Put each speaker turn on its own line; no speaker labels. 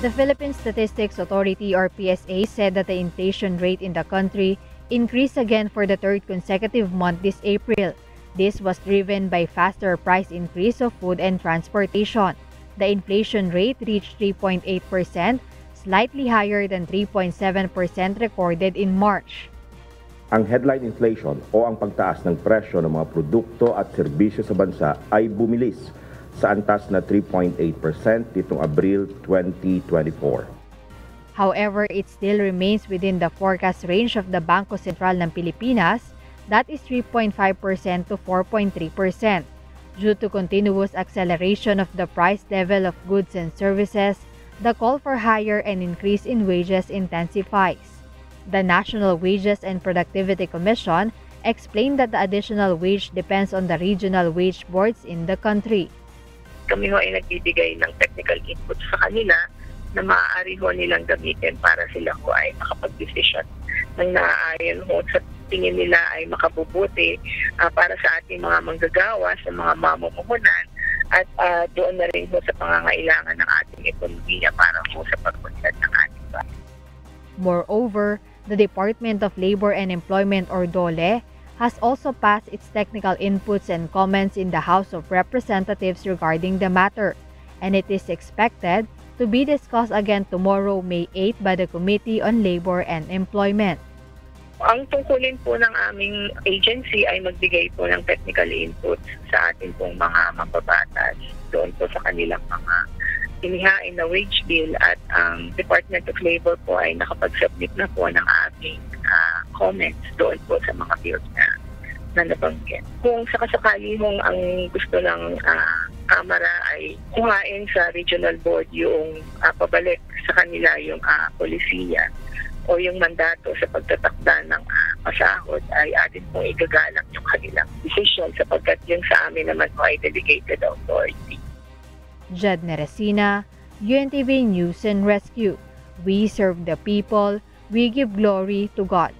The Philippine Statistics Authority or PSA said that the inflation rate in the country increased again for the third consecutive month this April. This was driven by faster price increase of food and transportation. The inflation rate reached 3.8%, slightly higher than 3.7% recorded in March.
Ang headline inflation o ang pagtaas ng presyo ng mga produkto at serbisyo sa bansa ay bumilis sa antas na 3.8% nitong Abril 2024.
However, it still remains within the forecast range of the Bangko Sentral ng Pilipinas, that is 3.5% to 4.3%. Due to continuous acceleration of the price level of goods and services, the call for higher and increase in wages intensifies. The National Wages and Productivity Commission explained that the additional wage depends on the regional wage boards in the country.
Kami ho ay nagbibigay ng technical input sa kanila na maaari ho nilang gamitin para sila ho ay makapag-decision ng naaayon ho sa tingin nila ay makabubuti para sa ating mga manggagawa, sa mga mamumuhunan at doon na rin ho sa pangangailangan ng ating ekonomiya para ho sa pag-unlad ng ating bayan.
Moreover, the Department of Labor and Employment or DOLE has also passed its technical inputs and comments in the House of Representatives regarding the matter, and it is expected to be discussed again tomorrow, May 8, by the Committee on Labor and Employment.
Ang tungkulin po ng aming agency ay magbigay po ng technical inputs sa ating pong mga mambabatas doon po sa kanilang mga inihain na wage bill at ang Department of Labor po ay nakapag-submit na po ng aming comments doon po sa mga bills na nabanggit. Kung sakasakali hong ang gusto ng Kamara ay kuhain sa regional board yung pabalik sa kanila yung polisiya o yung mandato sa pagtatakda ng pasahod ay atin pong igagalang yung kanilang decision sapagkat yung sa amin naman po ay delegated authority.
Jed Neresina, UNTV News and Rescue. We serve the people, we give glory to God.